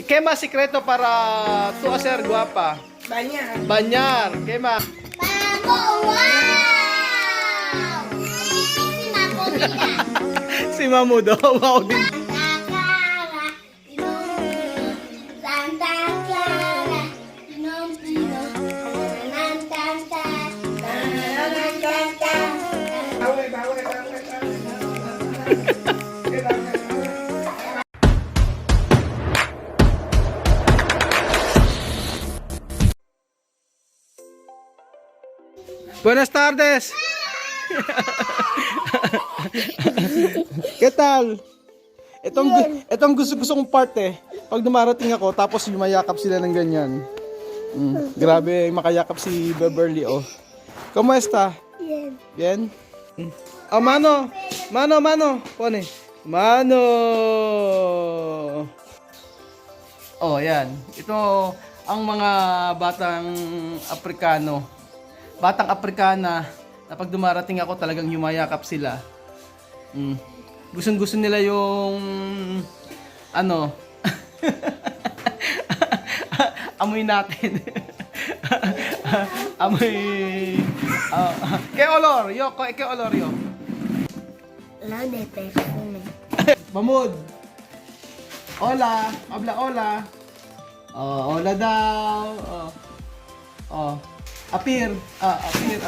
Kema sikreto para tu hacer guapa. Bañar. Banyar. Kema. Mamo, wow! Si Mamo nila. Si Mamu daw. Wow din. Santa Clara, Pinom Pino, Nanantanta, Bawal, bawal, bawal, bawal. Buenas tardes. ¿Qué tal? Itong gusto kong part eh. Pag dumarating ako, tapos yumayakap sila ng ganyan. Grabe, makayakap si Beverly, oh. Kumusta? Bien. Bien? Oh, mano! Mano, mano! Pone. Mano! Oh, yan. Ito ang mga batang Aprikano. Batang Aprikana na pag dumarating ako talagang yumayakap sila. Gustong-gusto nila yung ano amoy natin. Amoy ¿Qué olor? ¿Qué olor yo? Lo de perfume. Mamud. Hola, habla hola. Oh, hola daw. Oh. Appear. Appear.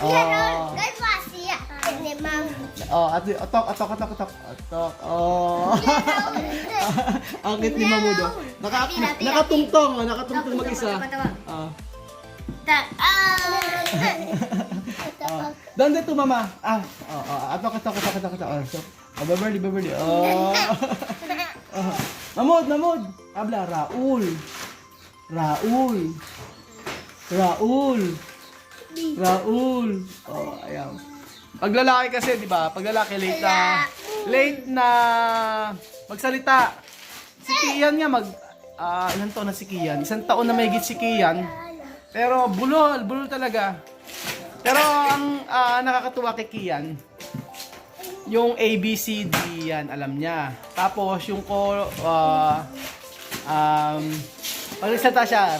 Oh. Guys, masih ini mam. Oh, atok. Oh. Ang cute ni Mamudo. Nakatungtong mag-isa. Oh. Donde tu mama? Atok. Beverly. Oh. Mamud. Habla Raul. Oh, ayan. Pag lalaki kasi, di ba? Pag lalaki late na magsalita. Si Kian nga ilan taon na si Kian? 1 taon na mahigit si Kian. Pero bulol talaga. Pero ang nakakatuwa kay Kian, yung ABCD yan, alam niya. Tapos yung pag nagsalita siya,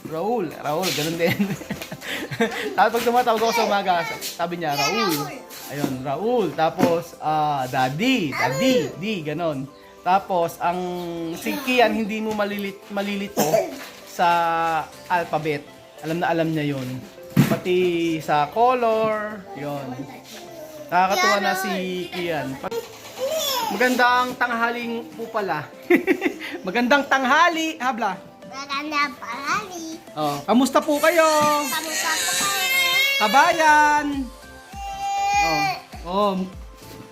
Raul, ganun din. Tapos pag tumatawag ako sa umaga, sabi niya, Raul. Raul. Tapos, Daddy, ganun. Tapos, ang si Kian, hindi mo malilito sa alphabet. Alam niya yon. Pati sa color, yon. Nakakatuwa na si Kian. Magandang tanghaling po pala. Magandang tanghali, habla. Maganda palagi. Oh, kamusta po kayo? Kamusta po kayo? Kabayan.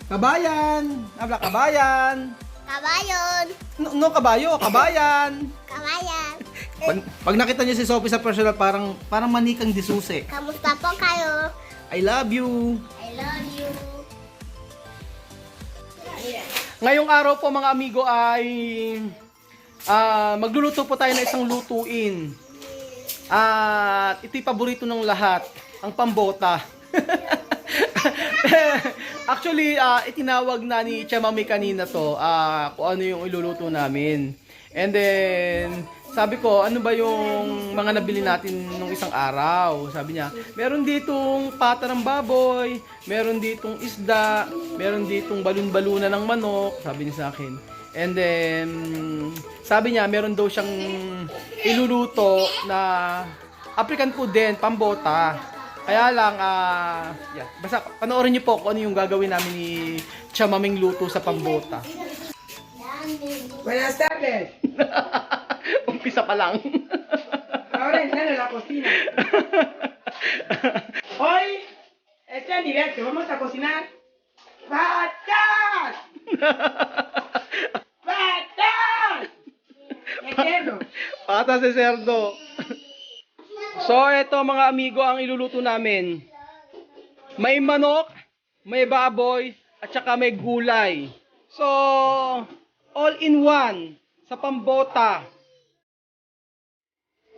Kabayan. Habla kabayan. Kabayon. No kabayo, kabayan. Kabayan. Pag nakita niyo si Sophie sa personal, parang manikang disuse. Kamusta po kayo? I love you. I love you. Ngayong araw po mga amigo ay magluluto po tayo ng isang lutuin. At ito'y paborito ng lahat, ang pambota. Actually, itinawag na ni Chamami kanina to kung ano yung iluluto namin. And then, sabi ko, ano ba yung mga nabili natin nung isang araw? Sabi niya, meron ditong pata ng baboy, meron ditong isda, meron ditong balon-balunan ng manok, sabi niya sa akin. And then, sabi niya, meron daw siyang iluluto na African food din, pambota. Kaya lang, basta panoorin niyo po kung ano yung gagawin namin ni Chamaming luto sa pambota. Buenas tardes. Umpisa pa lang. Ahora entrando a la cocina. Hoy, este es el directo. Vamos a cocinar patas. ¡Patas! ¡Qué cerdo! Patas de cerdo. So, ito mga amigo ang iluluto namin. May manok, may baboy, at saka may gulay. So, all in one sa pambota.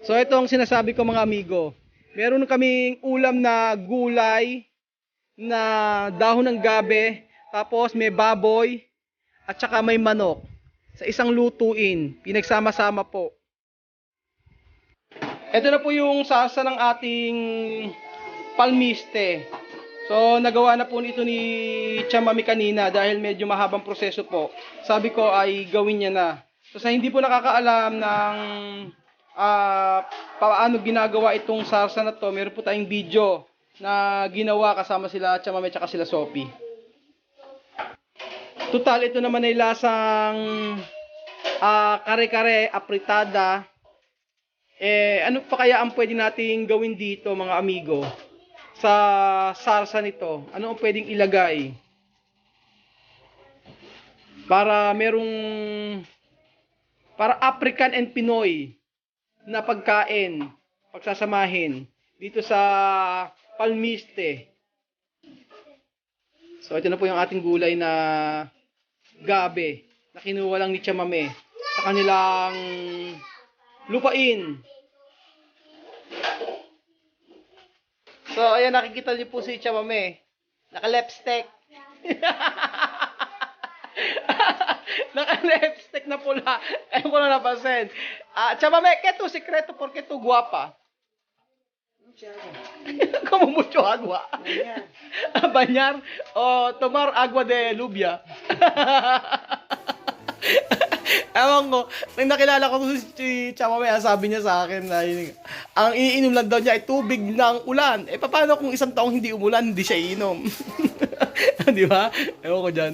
So, ito ang sinasabi ko mga amigo. Meron kaming ulam na gulay, na dahon ng gabe, tapos may baboy, at saka may manok. sa isang lutuin. Pinagsama-sama po. Ito na po yung salsa ng ating palmiste. So, nagawa na po nito ni Chamami kanina dahil medyo mahabang proseso po. Sabi ko ay gawin niya na. So, sa hindi po nakakaalam ng paano ginagawa itong salsa na to, meron po tayong video na ginawa kasama sila Chamami at sila Sophie. Total, ito naman ay lasang kare-kare, apritada. Ano pa kaya ang pwede nating gawin dito mga amigo? Sa salsa nito, ano ang pwedeng ilagay para para African and Pinoy na pagkain pagsasamahin dito sa palmiste. So ito na po yung ating gulay na gabe na kinuha lang ni Chamame sa kanilang lupain. So, ayan, nakikita niyo po si Chamame. Naka-lipstick. Naka-lipstick na pula. Ayun ko na napansin. Chamame, ¿qué tu secreto? ¿Por qué tu guapa? Como mucho agua. Bañar o tomar agua de lluvia. Ewan ko, nang nakilala ko si Chamame, sabi niya sa akin na ang iniinom lang daw niya ay tubig ng ulan. Paano kung isang taong hindi umulan, hindi siya iinom? Di ba? Ewan ko dyan.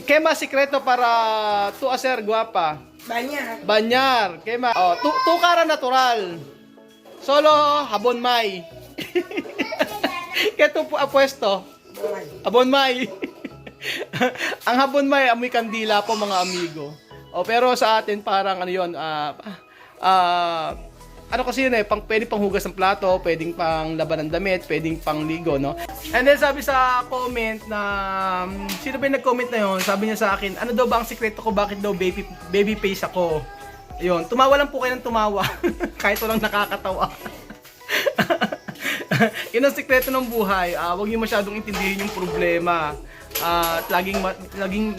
¿Qué más secreto para tu hacer guapa? Bañar. Bañar. ¿Qué más? Oh, tu cara natural. Solo jabon may. ¿Qué tu apuesto? Abon may. Ang habon may amoy kandila po mga amigo. Pero sa atin parang ano yun, ano kasi yun pwede pang hugas ng plato, pwedeng pang laban ng damit, pwedeng pang ligo, no? And then sabi sa comment na, sino ba yung nag-comment na yun? Sabi niya sa akin, ano daw ba ang sikreto ko, bakit daw baby face ako? Ayun, tumawa lang po kayo ng tumawa. Kahit walang nakakatawa. Yun ang sikreto ng buhay. Huwag niyo masyadong intindihin yung problema. At laging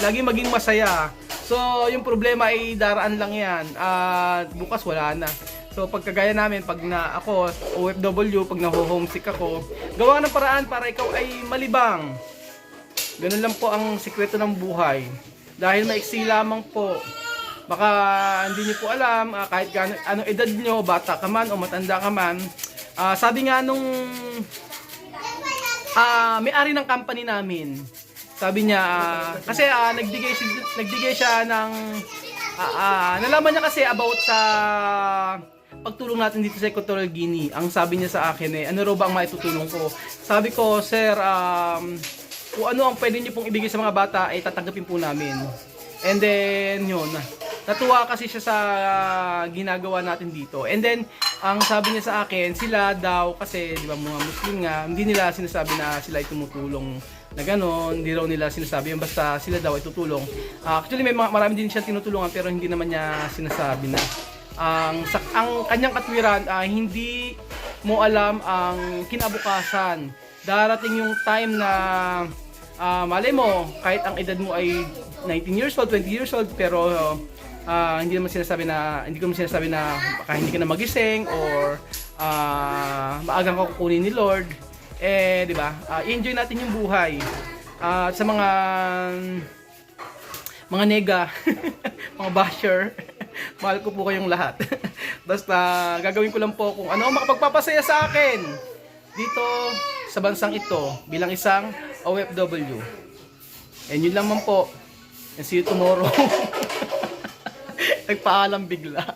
maging masaya. So, yung problema ay daraan lang yan. At bukas wala na. So, pagkagaya namin, pag ako, OFW, pag naho-homesick ako, gawa ng paraan para ikaw ay malibang. Ganun lang po ang sikreto ng buhay. Dahil maiksi lamang po. Baka hindi niyo po alam, kahit anong edad niyo, bata ka man o matanda ka man, sabi nga nung may-ari ng company namin, sabi niya, kasi nagbigay siya ng, nalaman niya kasi about sa pagtulong natin dito sa Equatorial Guinea. Ang sabi niya sa akin ano raw ba ang maitutulong ko? Sabi ko, sir, kung ano ang pwede niyo pong ibigay sa mga bata, ay tatanggapin po namin. And then, yun, natuwa kasi siya sa ginagawa natin dito. And then, ang sabi niya sa akin, sila daw, kasi, di ba, mga Muslim nga, hindi nila sinasabi na sila ay tumutulong na gano'n, hindi raw nila sinasabi yun, basta sila daw ay tutulong. Actually, marami din siyang tinutulungan, pero hindi naman niya sinasabi na. Ang kanyang katwiran, hindi mo alam ang kinabukasan. Darating yung time na, malay mo, kahit ang edad mo ay 19 years old, 20 years old, pero hindi ko naman sinasabi na baka hindi ka na magising or maagang ka kukunin ni Lord. Di ba? I-enjoy natin yung buhay. Sa mga nega, mga basher, mahal ko po kayong lahat. Basta gagawin ko lang po kung ano ang makapagpapasaya sa akin dito sa bansang ito bilang isang OFW. And yun lang man po. And see you tomorrow. Nagpaalam bigla.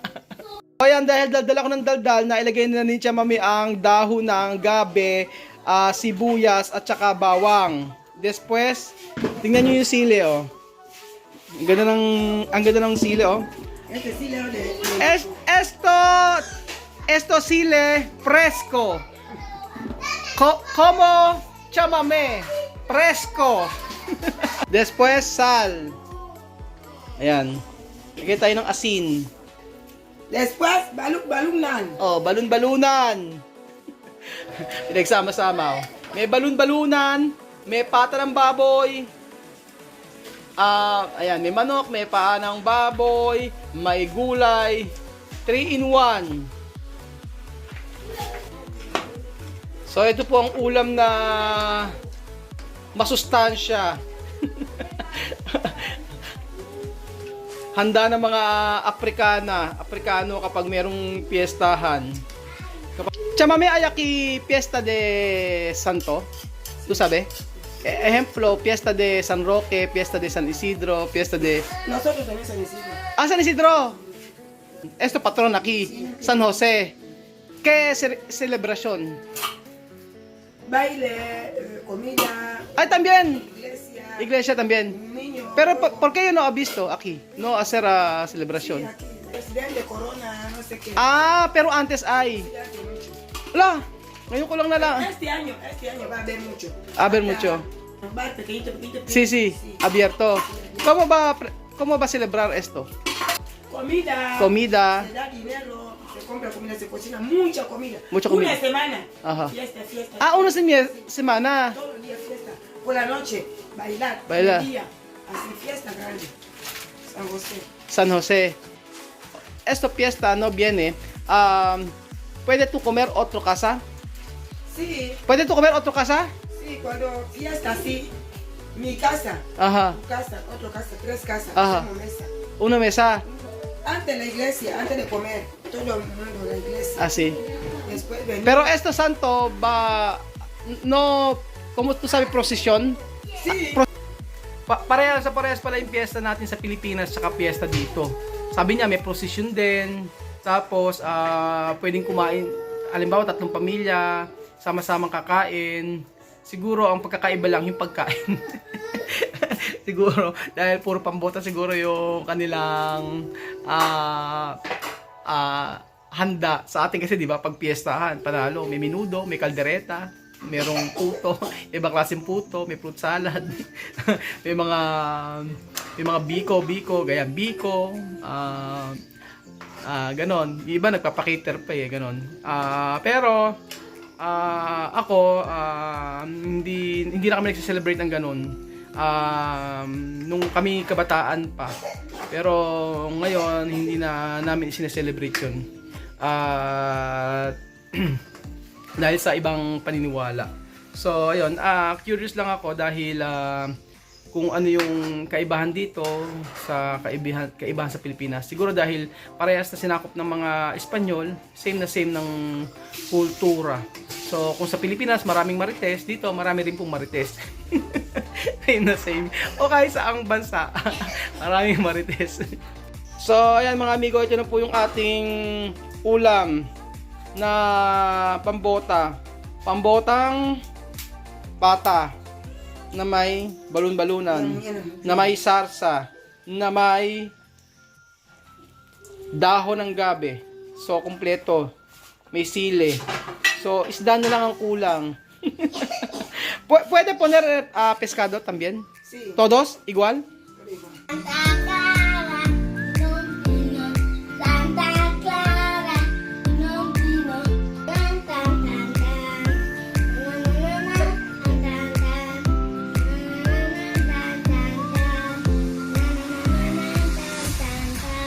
So ayan, dahil daldal ako ng daldal, nailagay na ni Chamami ang dahon ng gabe, sibuyas at saka bawang. Después, tingnan nyo yung sili, oh. Ang ganda ng sili, oh. Esto sile fresco. Como chamame fresco. Después, sal. Ayan. Lagay tayo ng asin. Después, balon-balunan. Oh, balon-balunan. Pinagsama-sama, oh. May balon-balunan, may pata ng baboy. Ayan, may manok, may paa ng baboy, may gulay, 3 in 1. So ito po ang ulam na masustansya. Handa ng mga Aprikano kapag merong piyestahan. Chamame hay aquí fiesta de Santo. ¿Tú sabes? Ejemplo, fiesta de San Roque, fiesta de San Isidro, fiesta de... Nosotros también San Isidro. Ah, San Isidro. Esto patrón aquí, San José. ¿Qué celebración? Baile, comida, Ay, también. iglesia, Iglesia también. niños. Pero, ¿por qué yo no he visto aquí? No hacer a Sí, celebración. aquí, presidente, corona, no sé qué. Ah, pero antes hay. Sí, hace mucho. Wala, ngayon ko lang na lang. Este año va a haber mucho. A haber mucho. Un bar pequeñito, pequeñito, Sí, sí, abierto. ¿Cómo va a celebrar esto? Comida. Comida. Se da dinero, se compra comida, se cocina mucha comida. Mucha comida. Una semana. Ajá. Fiesta. Ah, una semana. Todos los días fiesta. Por la noche, bailar. Bailar. El día, así fiesta grande. San José. San José. Esto fiesta no viene. ¿Puede tú comer otro casa? Sí, ¿Puede tú comer otro casa? sí, cuando fiesta así, mi casa, Ajá. tu casa, otra casa, 3 casas, Ajá. hacemos mesa. Una mesa. Antes la iglesia, antes de comer, todo el mundo la iglesia. Así. Después venimos. Pero esto santo va... No... ¿Cómo tú sabes procesión? Sí, Parehas pala yung piyesta natin sa Pilipinas at piyesta dito. Sabi niya may procession din. Tapos pwedeng kumain, halimbawa 3 pamilya, sama-samang kakain. Siguro ang pagkakaiba lang yung pagkain. Siguro dahil puro pambota siguro yung kanilang handa sa atin kasi 'di ba pag piyestahan, panalo, may menudo, may kaldereta, merong puto, ibang klaseng puto, may fruit salad, may mga biko, ganyan, biko, ganon. Yung iba nagpapakater pa ganon. Pero ako hindi na kami nagse-celebrate ng ganon. Nung kami kabataan pa. Pero ngayon hindi na namin sineselebrate 'yun. Dahil sa ibang paniniwala. So, ayun, curious lang ako dahil kung ano yung kaibahan dito sa kaibahan sa Pilipinas. Siguro dahil parehas na sinakop ng mga Espanyol, same na same ng kultura. So, kung sa Pilipinas maraming marites, dito marami rin pong marites. Same na same. O kahit sa ang bansa, maraming marites. So, ayan mga amigo, ito na po yung ating ulam na pambotang pata na may balon-balunan, na may sarsa, na may dahon ng gabi. So, kompleto. May sili. So, isda na lang ang kulang. ¿Puede poner pescado también? sí. ¿Todos? ¿Igual? Santa Clara, non vino. Santa Clara, non vino. Tan tan tan tan. Na na na na tan tan. Na na na tan tan tan. Na na na tan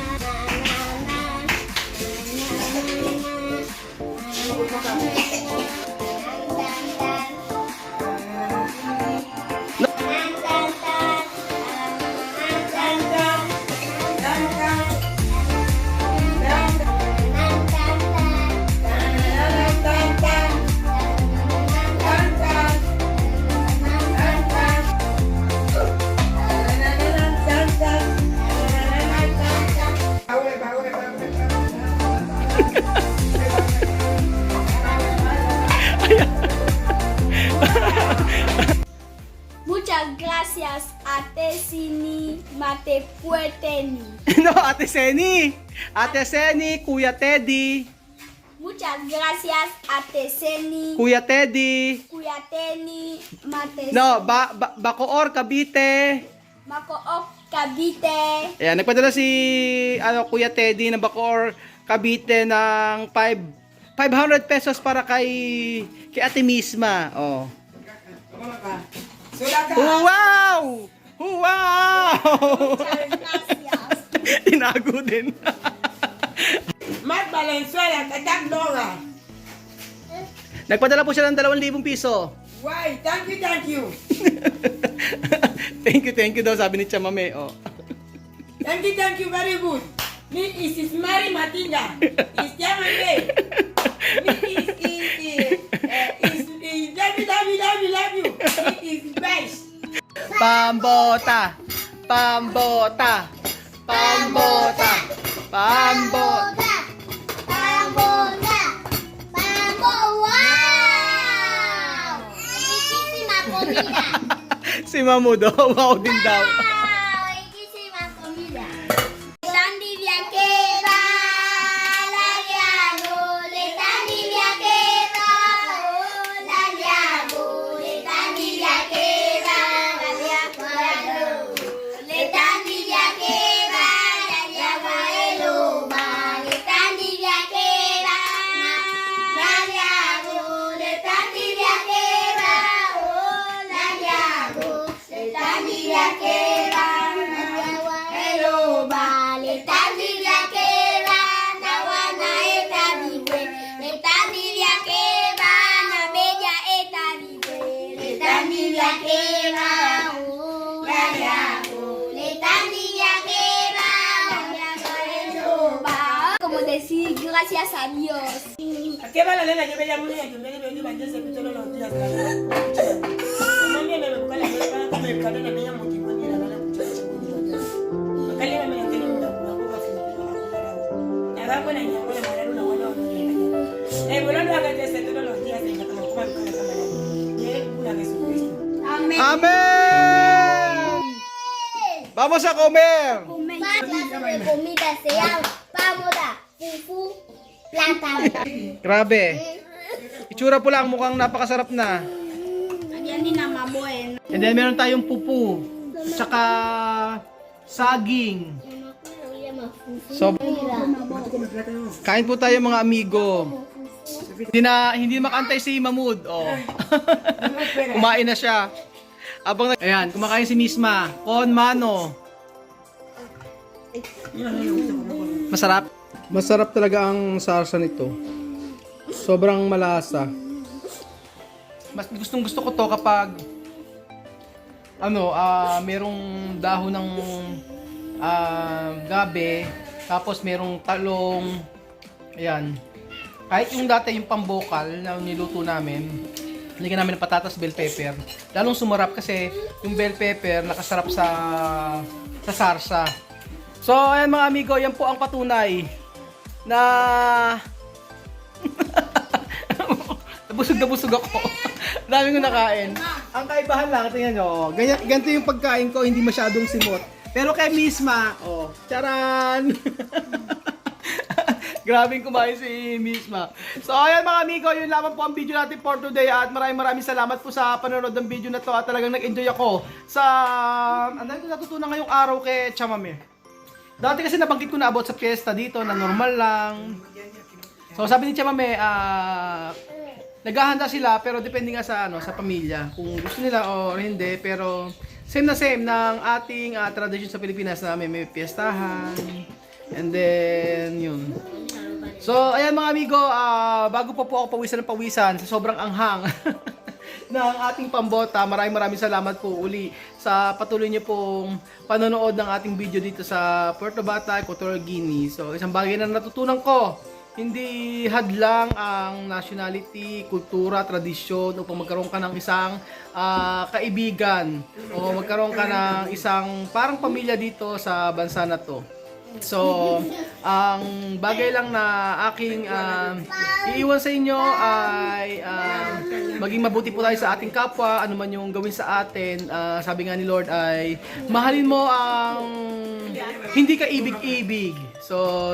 tan tan. Na na na na. Na na na na. Muchas gracias a Tesini Matepueteni. No, Ate Seni! Ate Seni, Kuya Teddy! Muchas gracias a Teseni Kuya Teddy! Kuyateni Mates No, Bacoor, Cavite! Makook Cavite. Ayan, nagpadala si Kuya Teddy ng Bacoor, Cavite ng 500 pesos para kay Ate Misma. Oh. Sulaka. Wow! Wow! Gracias. Tinago din. Mark Valenzuela, Tatak Dora. Nagpadala po siya ng 2,000 piso. Why? Thank you, thank you. Thank you daw, sabi ni Chamame. Oh. Thank you, very good. Me is Mary Matinda. Is Yamande. Me is love you. Me is best. Pambota! Pambota! Pambota! Pambota! Pamboda! Pambo! Wow! Riquísima comida! Si Mamu daw, wow din daw. Wow! Riquísima comida! Tandi viajera, la llamo, le tandi viajera, la llamo, le tandi viajera, la llamo, le tandi viajera, la llama eloba, le tandi viajera, la llamo, le tandi viajera, la llamo, le tandi viajera, eloba, le tandi viajera, nawana eta vive, le tandi viajera, na bella eta vive, le tandi viajera, la llamo, le tandi viajera, la llama eloba. Como decir gracias a Dios. ¿A qué va la nena? Yo me llamo niña, yo me llamo niña, se escucha los días. No me me busca la nena, como el canal, la niña multimania, la nana, acá le va a meter una boca la va buena niña, buena madre, una buena el bolón no haga de ese todos los días, en la cama, como el canal, una Jesucristo. Amén. Amen! Vamos a comer! Más clase de comida se llama pamoda, fufu, plátano. Grabe. Itsura po lang, mukhang napakasarap na. Yan din na mabuen. And then meron tayong pupu. Tsaka saging. So, kain po tayo mga amigo. Hindi makantay si Mamud. Oh. Kumain na siya. Ayan, kumakain si Misma. Con mano. Masarap. Masarap talaga ang sarsa nito. Sobrang malasa. Mas gusto ko to kapag merong dahon ng gabi, tapos merong talong. Ayan. Kahit yung dati yung pambokal na niluto namin, nilagyan namin ng patatas, bell pepper. Lalong sumarap kasi yung bell pepper nakasarap sa sarsa. So, ayan mga amigo, yan po ang patunay na busog ako. Dami ko nakain. Ang kaibahan lang, tingnan nyo, ganito yung pagkain ko, hindi masyadong simot. Pero kay Misma, charan! Grabing kumain si Misma. So ayan mga amigo, yun lamang po ang video natin for today at maraming salamat po sa panonood ng video na to at talagang nag-enjoy ako sa natutunan ngayong araw kay Chamame. Dati kasi nabanggit ko na about sa fiesta dito na normal lang. So sabi ni Chamame, naghahanda sila pero depende nga sa sa pamilya kung gusto nila o hindi, pero same na same ng ating tradition sa Pilipinas na may fiestahan. And then yun. So ayan mga amigo, bago pa po ako pawisan sa sobrang anghang ng ating pambota, maraming salamat po uli sa patuloy niyo pong panonood ng ating video dito sa Puerto Batay, Equatorial Guinea. So isang bagay na natutunan ko, hindi hadlang ang nationality, kultura, tradisyon upang magkaroon ka ng isang kaibigan o magkaroon ka ng isang parang pamilya dito sa bansa na to. So, ang bagay lang na aking iiwan sa inyo ay maging mabuti po tayo sa ating kapwa, ano man yung gawin sa atin. Sabi nga ni Lord ay mahalin mo ang hindi ka ibig-ibig. So,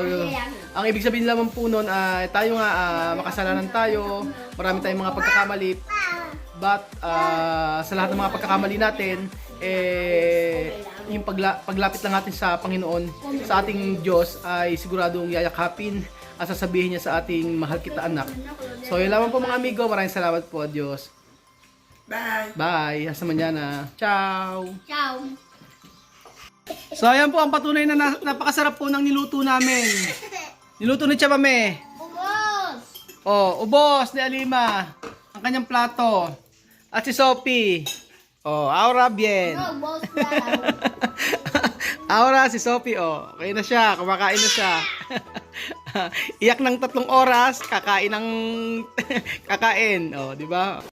ang ibig sabihin lamang po nun ay tayo nga makasalanan tayo, marami tayong mga pagkakamali, but sa lahat ng mga pagkakamali natin, yung paglapit lang natin sa Panginoon, sa ating Diyos, ay siguradong yayakapin at sasabihin niya sa ating mahal kita anak. So yun lamang po mga amigo, maraming salamat po. Adios. Bye. Bye. Hasta mañana. Ciao. Ciao. So ayan po ang patunay na napakasarap po ng niluto namin. Niluto ni Chamame. Ubos! Oh, ubos ni Alima. Ang kanyang plato. At si Sophie. Oh, ahora bien. Ubos daw. Ahora si Sophie, oh. Okay na siya. Kumakain na siya. Iyak ng 3 oras, kakain ng kakain. Oh, di ba?